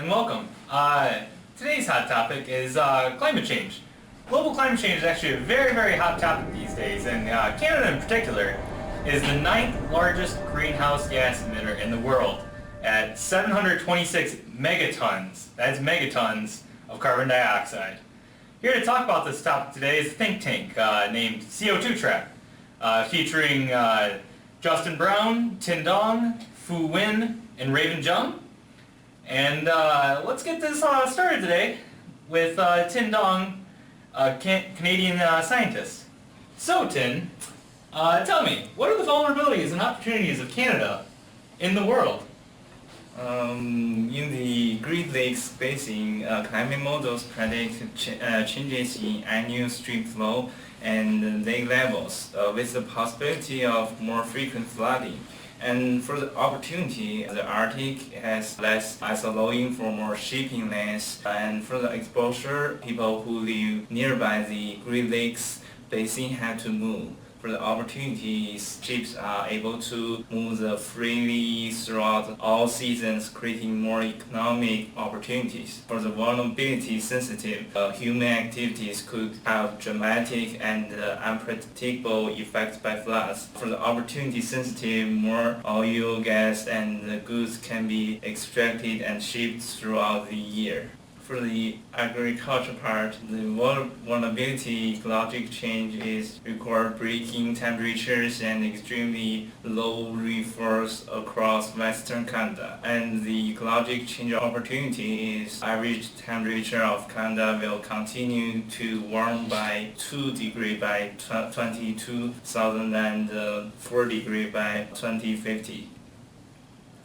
and welcome. Today's hot topic is climate change. Global climate change is actually a very hot topic these days, and Canada in particular is the ninth largest greenhouse gas emitter in the world at 726 megatons. That's megatons of carbon dioxide. Here to talk about this topic today is a think tank named CO2 Trap, featuring Justin Brown, Tin Dong, Fu Win, and Raven Jung. And let's get this started today with Tin Dong, a Canadian scientist. So Tin, tell me, what are the vulnerabilities and opportunities of Canada in the world? In the Great Lakes Basin, climate models predict changes in annual stream flow and lake levels, with the possibility of more frequent flooding. And for the opportunity, the Arctic has less ice allowing for more shipping lanes, and for the exposure, people who live nearby the Great Lakes Basin have to move. For the opportunities, ships are able to move freely throughout all seasons, creating more economic opportunities. For the vulnerability sensitive, human activities could have dramatic and unpredictable effects by floods. For the opportunity sensitive, more oil, gas, and goods can be extracted and shipped throughout the year. For the agriculture part, the vulnerability ecological change is record-breaking temperatures and extremely low rainfalls across Western Canada. And the ecological change opportunity is average temperature of Canada will continue to warm by 2 degrees by 22,000 and 4 degrees by 2050.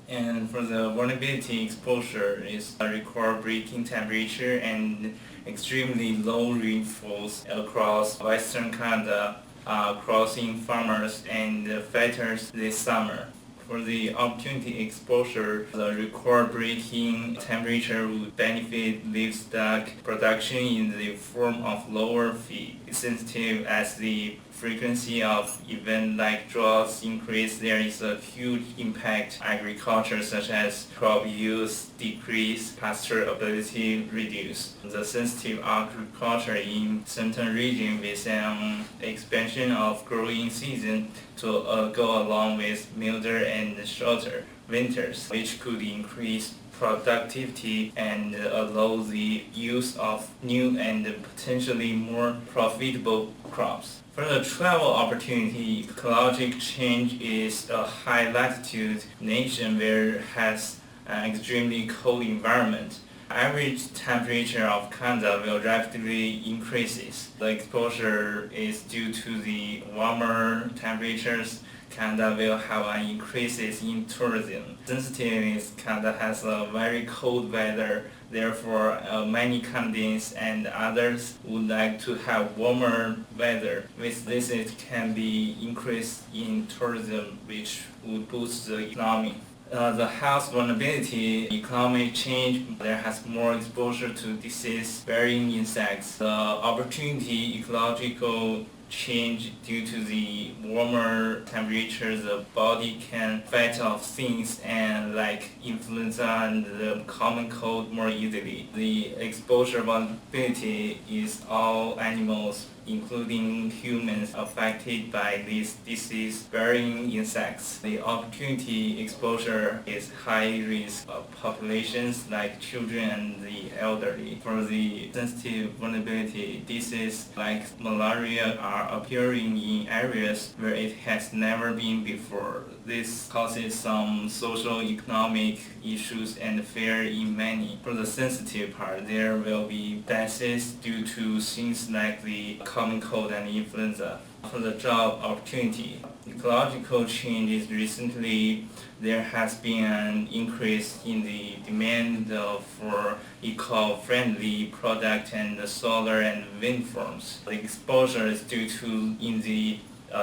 And for the vulnerability exposure is a record-breaking temperature and extremely low rainfalls across Western Canada, crossing farmers and fitters this summer. For the opportunity exposure, the record-breaking temperature would benefit livestock production in the form of lower feed. Sensitive as the frequency of events like droughts increase, there is a huge impact agriculture such as crop yields decrease, pasturability reduce. The sensitive agriculture in certain regions with an expansion of growing season to go along with milder and shorter winters, which could increase productivity and allow the use of new and potentially more profitable crops. For the travel opportunity, ecological change is a high latitude nation where it has an extremely cold environment. Average temperature of Canada will rapidly increase. The exposure is due to the warmer temperatures. Canada will have an increase in tourism. Sensitive is Canada has a very cold weather, therefore many Canadians and others would like to have warmer weather. With this it can be increase in tourism, which would boost the economy. The health vulnerability, economic change, there has more exposure to disease-bearing insects. The opportunity, ecological change due to the warmer temperatures, the body can fight off things and like influenza and the common cold more easily. The exposure vulnerability is all animals, including humans, affected by these disease-bearing insects. The opportunity exposure is high risk of populations like children and the elderly. For the sensitive vulnerability, diseases like malaria are appearing in areas where it has never been before. This causes some social economic issues and fear in many. For the sensitive part, there will be deaths due to things like the common cold and influenza. For the job opportunity, ecological changes recently, there has been an increase in the demand for eco-friendly products and solar and wind farms. The exposure is due to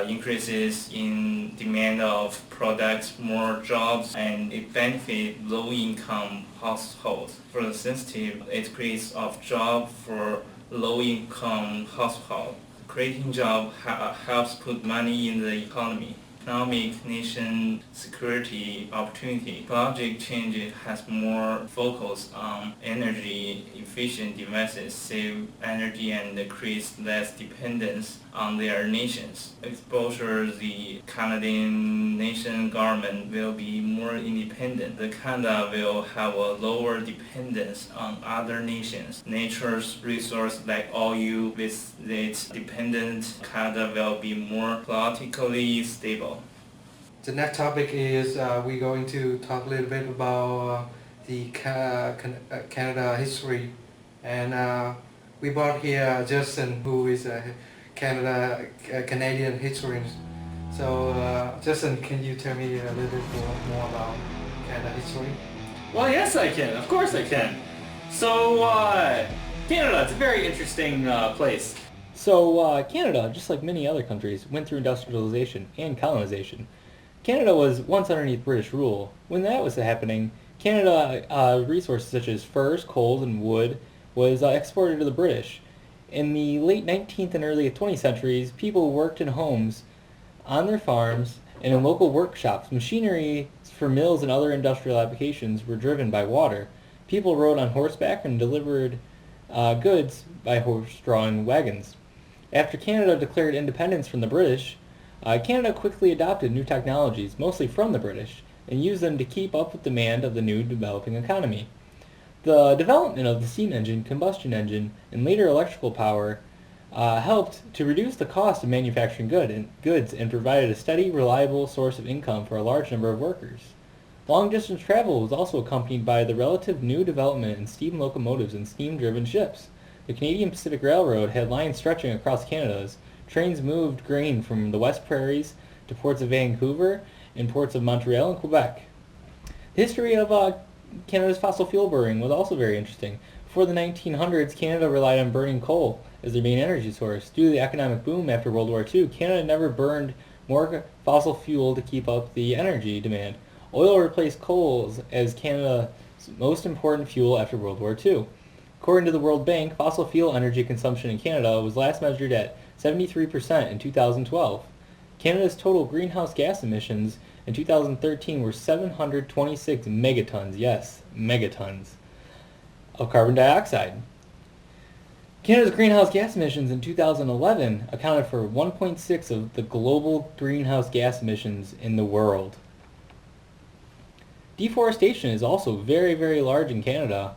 increases in demand of products, more jobs, and it benefits low-income households. For the sensitive, it creates of job for low-income households. Creating jobs helps put money in the economy. economic nation security opportunity. Ecological change has more focus on energy efficient devices, save energy and create less dependence on their nations. Exposure the Canadian nation government will be more independent. The Canada will have a lower dependence on other nations. Nature's resource like oil with its dependent Canada will be more politically stable. The next topic is we're going to talk a little bit about the Canada history, and we brought here Justin, who is a Canadian historian. So Justin, can you tell me a little bit more about Canada history? Well, yes, I can. Of course, I can. So, Canada, it's a very interesting place. So Canada, just like many other countries, went through industrialization and colonization. Canada was once underneath British rule. When that was happening, Canada resources such as furs, coals, and wood was exported to the British. In the late 19th and early 20th centuries, people worked in homes, on their farms, and in local workshops. Machinery for mills and other industrial applications were driven by water. People rode on horseback and delivered goods by horse-drawn wagons. After Canada declared independence from the British, Canada quickly adopted new technologies, mostly from the British, and used them to keep up with demand of the new developing economy. The development of the steam engine, combustion engine, and later electrical power helped to reduce the cost of manufacturing goods and provided a steady, reliable source of income for a large number of workers. Long-distance travel was also accompanied by the relative new development in steam locomotives and steam-driven ships. The Canadian Pacific Railroad had lines stretching across Canada. Trains moved grain from the West Prairies to ports of Vancouver and ports of Montreal and Quebec. The history of Canada's fossil fuel burning was also very interesting. Before the 1900s, Canada relied on burning coal as their main energy source. Due to the economic boom after World War II, Canada never burned more fossil fuel to keep up the energy demand. Oil replaced coal as Canada's most important fuel after World War II. According to the World Bank, fossil fuel energy consumption in Canada was last measured at 73% in 2012. Canada's total greenhouse gas emissions in 2013 were 726 megatons, yes, megatons, of carbon dioxide. Canada's greenhouse gas emissions in 2011 accounted for 1.6 of the global greenhouse gas emissions in the world. Deforestation is also very, very large in Canada.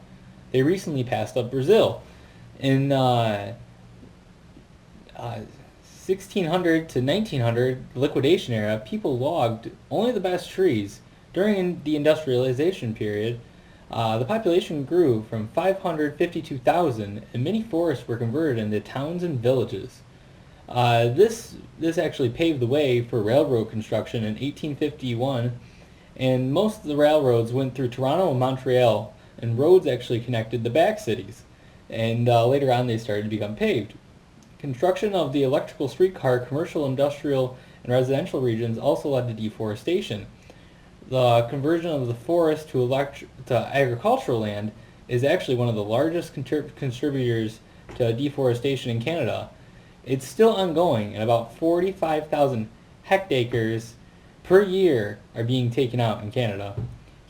They recently passed up Brazil. In 1600 to 1900 liquidation era, people logged only the best trees. During the industrialization period, the population grew from 552,000, and many forests were converted into towns and villages. This actually paved the way for railroad construction in 1851, and most of the railroads went through Toronto and Montreal, and roads actually connected the back cities. And later on they started to become paved. Construction of the electrical streetcar, commercial, industrial, and residential regions also led to deforestation. The conversion of the forest to agricultural land is actually one of the largest contributors to deforestation in Canada. It's still ongoing, and about 45,000 hectares per year are being taken out in Canada.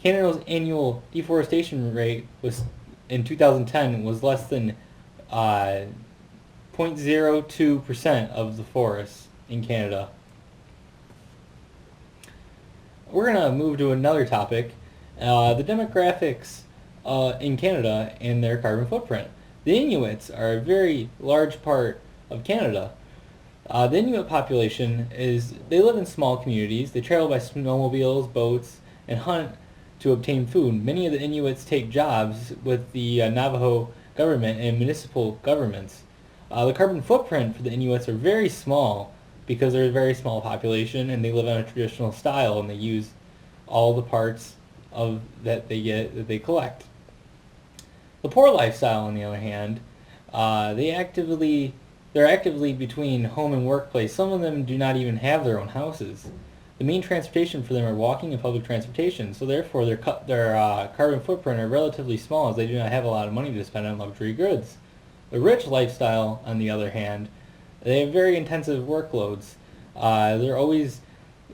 Canada's annual deforestation rate was in 2010 was less than 0.02% of the forests in Canada. We're going to move to another topic, the demographics in Canada and their carbon footprint. The Inuits are a very large part of Canada. The Inuit population they live in small communities. They travel by snowmobiles, boats, and hunt to obtain food. Many of the Inuits take jobs with the Navajo government and municipal governments. The carbon footprint for the Inuits are very small because they're a very small population and they live on a traditional style and they use all the parts that they collect. The poor lifestyle, on the other hand, they're actively between home and workplace. Some of them do not even have their own houses. The main transportation for them are walking and public transportation, so therefore their carbon footprint are relatively small as they do not have a lot of money to spend on luxury goods. The rich lifestyle, on the other hand, they have very intensive workloads. They're always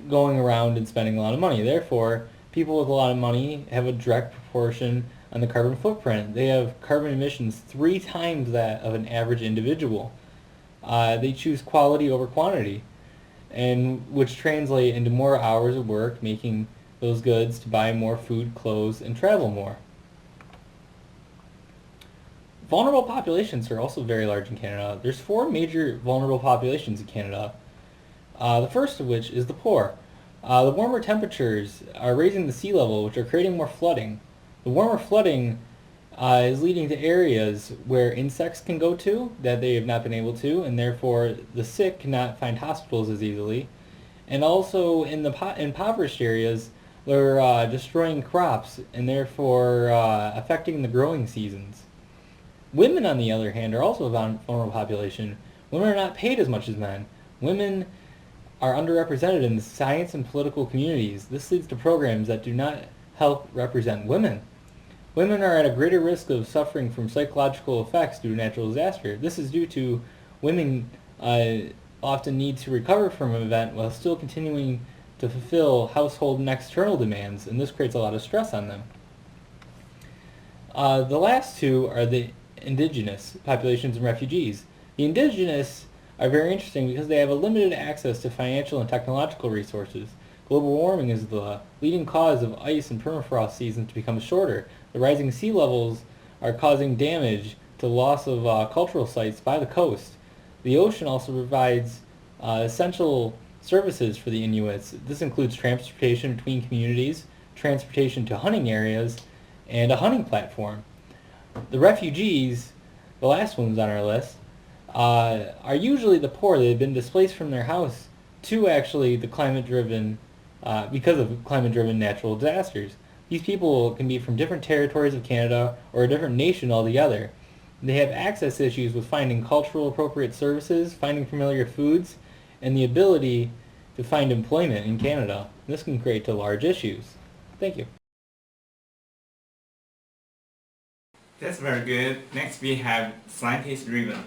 going around and spending a lot of money. Therefore, people with a lot of money have a direct proportion on the carbon footprint. They have carbon emissions 3 times that of an average individual. They choose quality over quantity, and which translate into more hours of work, making those goods to buy more food, clothes, and travel more. Vulnerable populations are also very large in Canada. There's 4 major vulnerable populations in Canada. The first of which is the poor. The warmer temperatures are raising the sea level, which are creating more flooding. The warmer flooding is leading to areas where insects can go to that they have not been able to, and therefore the sick cannot find hospitals as easily. And also in the impoverished areas, they're destroying crops and therefore affecting the growing seasons. Women, on the other hand, are also a vulnerable population. Women are not paid as much as men. Women are underrepresented in the science and political communities. This leads to programs that do not help represent women. Women are at a greater risk of suffering from psychological effects due to natural disaster. This is due to women often need to recover from an event while still continuing to fulfill household and external demands, and this creates a lot of stress on them. The last two are the indigenous populations and refugees. The indigenous are very interesting because they have a limited access to financial and technological resources. Global warming is the leading cause of ice and permafrost seasons to become shorter. The rising sea levels are causing damage to loss of cultural sites by the coast. The ocean also provides essential services for the Inuits. This includes transportation between communities, transportation to hunting areas, and a hunting platform. The refugees, the last ones on our list, are usually the poor that have been displaced from their house to actually the climate-driven, because of climate-driven natural disasters. These people can be from different territories of Canada or a different nation altogether. They have access issues with finding cultural appropriate services, finding familiar foods, and the ability to find employment in Canada. This can create large issues. Thank you. That's very good. Next we have scientist Riven.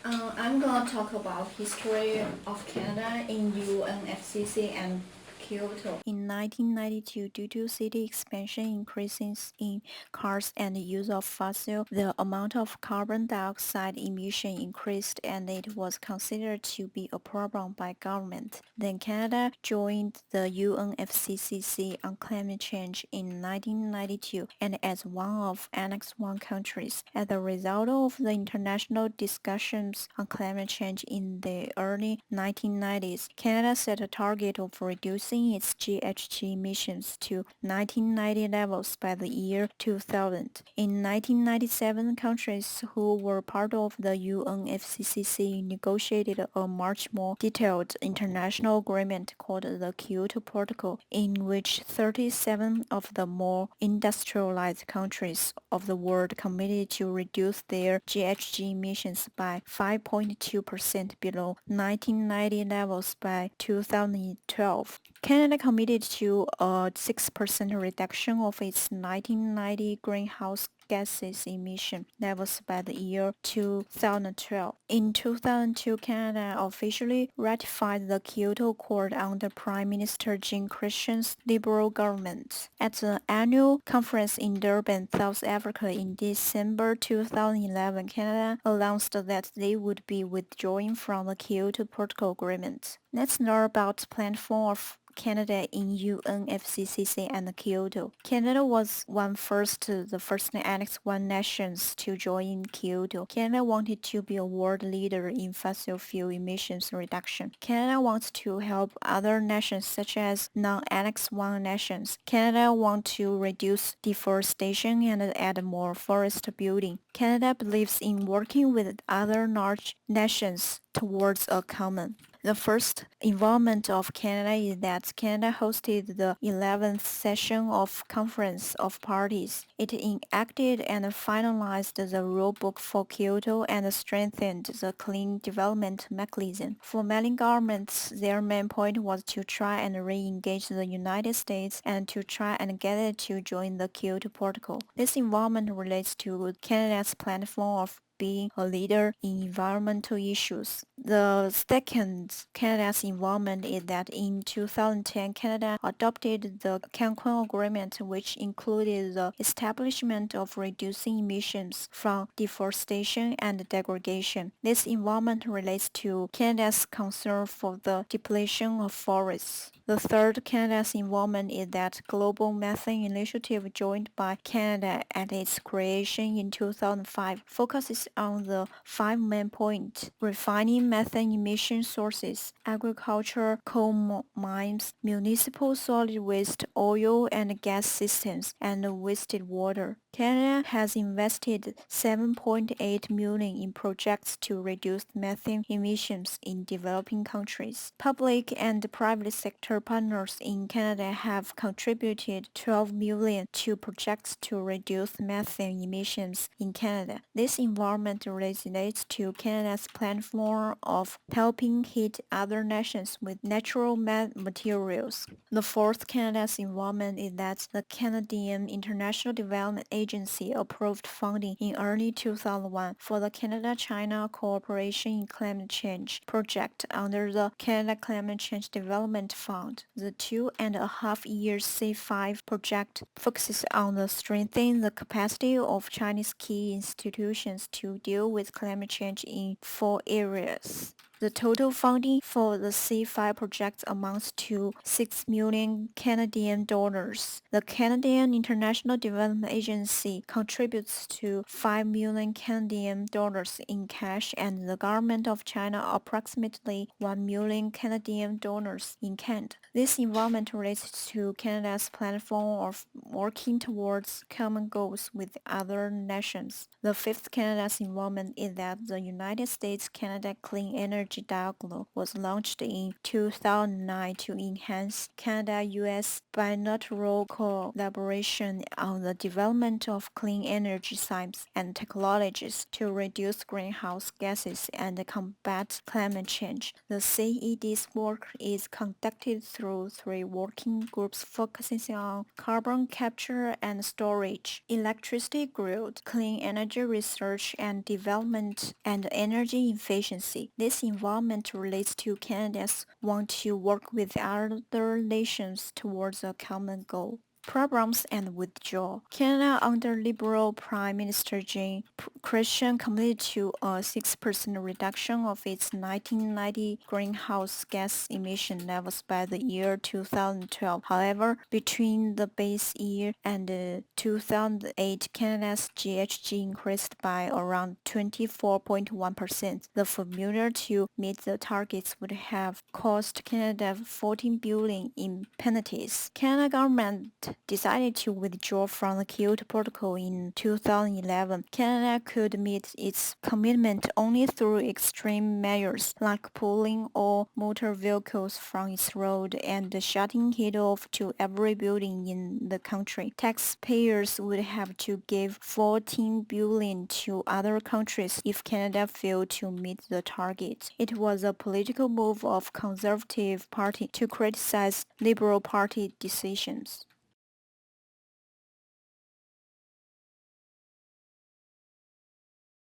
I'm gonna talk about history of Canada in UNFCCC and Kyoto. In 1992, due to city expansion, increases in cars and the use of fossil, the amount of carbon dioxide emission increased and it was considered to be a problem by government. Then Canada joined the UNFCCC on climate change in 1992 and as one of Annex I countries. As a result of the international discussions on climate change in the early 1990s, Canada set a target of reducing its GHG emissions to 1990 levels by the year 2000. In 1997, countries who were part of the UNFCCC negotiated a much more detailed international agreement called the Kyoto Protocol, in which 37 of the more industrialized countries of the world committed to reduce their GHG emissions by 5.2% below 1990 levels by 2012. Canada committed to a 6% reduction of its 1990 greenhouse gases emission levels by the year 2012. In 2002, Canada officially ratified the Kyoto Accord under Prime Minister Jim Christian's Liberal government. At the annual conference in Durban, South Africa in December 2011, Canada announced that they would be withdrawing from the Kyoto Protocol agreement. Let's learn about the platform of Canada in UNFCCC and Kyoto. Canada was the first Annex I nations to join Kyoto. Canada wanted to be a world leader in fossil fuel emissions reduction. Canada wants to help other nations such as non-Annex I nations. Canada wants to reduce deforestation and add more forest building. Canada believes in working with other large nations towards a common. The first involvement of Canada is that Canada hosted the 11th session of Conference of Parties. It enacted and finalized the rulebook for Kyoto and strengthened the clean development mechanism. For many governments, their main point was to try and re-engage the United States and to try and get it to join the Kyoto Protocol. This involvement relates to Canada's platform of being a leader in environmental issues. The second Canada's involvement is that in 2010, Canada adopted the Cancun Agreement, which included the establishment of reducing emissions from deforestation and degradation. This involvement relates to Canada's concern for the depletion of forests. The third Canada's involvement is that Global Methane Initiative, joined by Canada at its creation in 2005, focuses on the five main points: refining methane emission sources, agriculture, coal mines, municipal solid waste, oil and gas systems, and wasted water. Canada has invested $7.8 million in projects to reduce methane emissions in developing countries. Public and private sector partners in Canada have contributed $12 million to projects to reduce methane emissions in Canada. This involvement relates to Canada's platform of helping hit other nations with natural materials. The fourth Canada's involvement is that the Canadian International Development Agency approved funding in early 2001 for the Canada-China Cooperation in Climate Change project under the Canada Climate Change Development Fund. The 2.5-year C5 project focuses on the strengthening the capacity of Chinese key institutions to deal with climate change in 4 areas. The total funding for the C5 project amounts to 6 million Canadian dollars. The Canadian International Development Agency contributes to 5 million Canadian dollars in cash, and the government of China approximately 1 million Canadian dollars in kind. This involvement relates to Canada's platform of working towards common goals with other nations. The fifth Canada's involvement is that the United States-Canada Clean Energy Dialogue was launched in 2009 to enhance Canada-US bilateral collaboration on the development of clean energy science and technologies to reduce greenhouse gases and combat climate change. The CED's work is conducted through 3 working groups focusing on carbon capture and storage, electricity grid, clean energy research and development, and energy efficiency. This involvement relates to Canada's want to work with other nations towards a common goal. Problems and withdrawal. Canada under Liberal Prime Minister Jane Christian committed to a 6% reduction of its 1990 greenhouse gas emission levels by the year 2012. However, between the base year and 2008, Canada's GHG increased by around 24.1%. The formula to meet the targets would have cost Canada $14 billion in penalties. Canada government decided to withdraw from the Kyoto Protocol in 2011. Canada could meet its commitment only through extreme measures like pulling all motor vehicles from its road and shutting heat off to every building in the country. Taxpayers would have to give $14 billion to other countries if Canada failed to meet the target. It was a political move of Conservative Party to criticize Liberal Party decisions.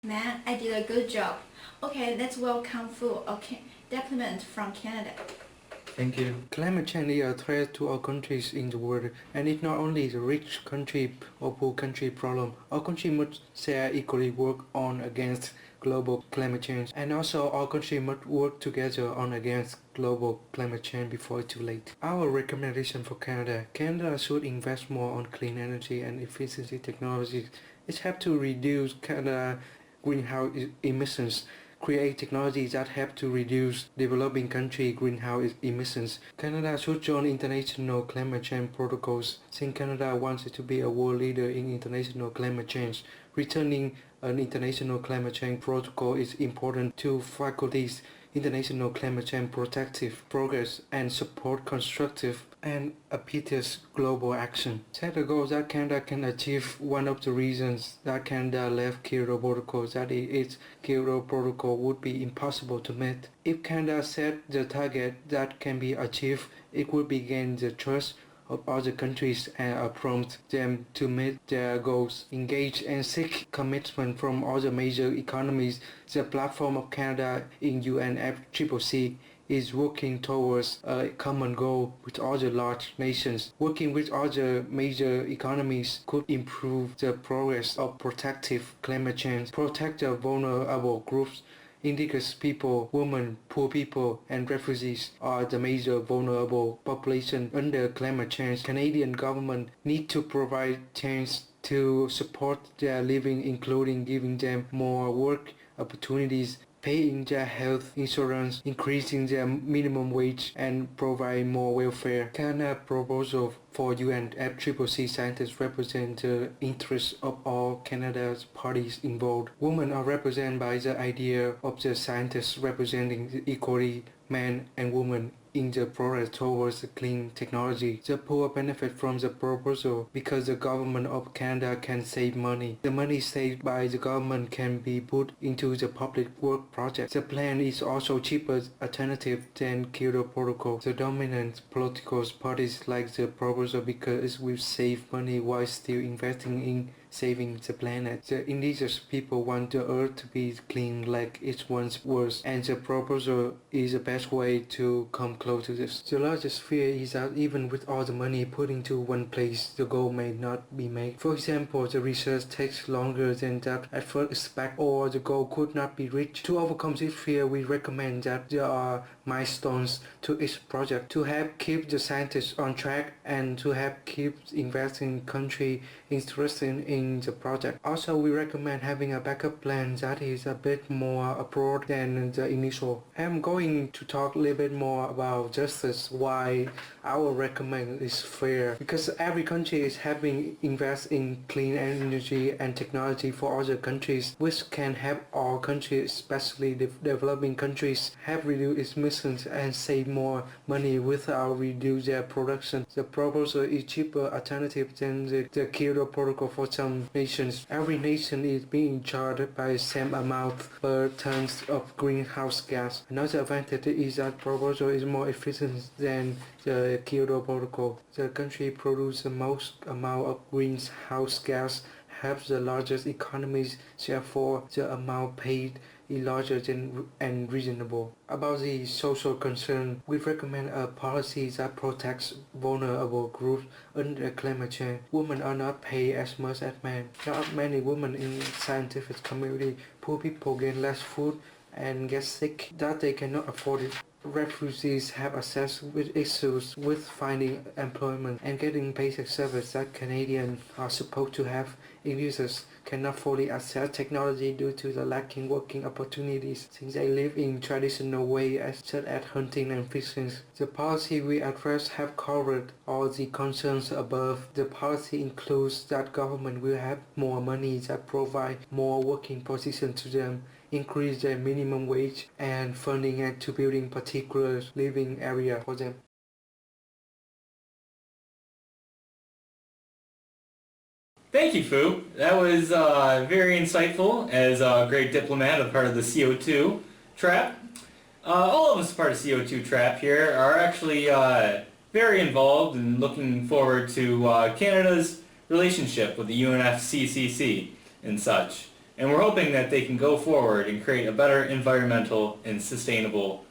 Man, I did a good job. Okay, let's welcome Fu, a diplomat from Canada. Thank you. Climate change is a threat to all countries in the world, and it's not only the rich country or poor country problem. All countries must share equally work on against global climate change, and also all countries must work together on against global climate change before it's too late. Our recommendation for Canada should invest more on clean energy and efficiency technologies. It helps to reduce Canada greenhouse emissions, create technologies that help to reduce developing country greenhouse emissions. Canada should join international climate change protocols, since Canada wants to be a world leader in international climate change. Returning an international climate change protocol is important to faculties international climate change protective progress and support constructive and impetuous global action. Set a goal that Canada can achieve. One of the reasons that Canada left Kyoto Protocol is that its Kyoto Protocol would be impossible to meet. If Canada set the target that can be achieved, it would gain the trust of other countries and prompt them to meet their goals. Engage and seek commitment from other major economies. The platform of Canada in UNFCCC is working towards a common goal with other large nations. Working with other major economies could improve the progress of protective climate change, protect the vulnerable groups. Indigenous people, women, poor people, and refugees are the major vulnerable population under climate change. Canadian government need to provide chance to support their living, including giving them more work opportunities, paying their health insurance, increasing their minimum wage, and provide more welfare. Canada's proposal for UNFCCC scientists represent the interests of all Canada's parties involved. Women are represented by the idea of the scientists representing the equality men and women in the progress towards clean technology. The poor benefit from the proposal because the government of Canada can save money. The money saved by the government can be put into the public work project. The plan is also cheaper alternative than Kyoto Protocol. The dominant political parties like the proposal because it will save money while still investing in saving the planet. The indigenous people want the earth to be clean like it once was, and the proposal is the best way to come close to this. The largest fear is that even with all the money put into one place, the goal may not be made. For example, the research takes longer than that at first expected, or the goal could not be reached. To overcome this fear, we recommend that there are milestones to each project to help keep the scientists on track and to help keep investing country interested in the project. Also, we recommend having a backup plan that is a bit more broad than the initial. I'm going to talk a little bit more about justice, why our recommend is fair, because every country is having invest in clean energy and technology for other countries, which can help all countries, especially the developing countries, have reduced emissions and save more money without reduce their production. The proposal is cheaper alternative than the Kyoto Protocol for some nations. Every nation is being charged by the same amount per tons of greenhouse gas. Another advantage is that proposal is more efficient than the Kyoto Protocol. The country produces the most amount of greenhouse gas, have the largest economies, therefore the amount paid is larger than and reasonable. About the social concern, we recommend a policy that protects vulnerable groups under climate change. Women are not paid as much as men. Not many women in the scientific community. Poor people get less food and get sick that they cannot afford it. Refugees have access with issues with finding employment and getting basic service that Canadians are supposed to have. Users cannot fully access technology due to the lacking working opportunities since they live in traditional ways such as hunting and fishing. The policy we address have covered all the concerns above. The policy includes that government will have more money that provide more working positions to them, increase their minimum wage, and funding to building particular living area for them. Thank you, Fu. That was very insightful as a great diplomat, a part of the CO2 trap. All of us part of CO2 trap here are actually very involved and looking forward to Canada's relationship with the UNFCCC and such. And we're hoping that they can go forward and create a better environmental and sustainable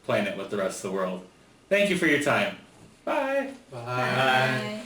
planet with the rest of the world. Thank you for your time. Bye. Bye. Bye.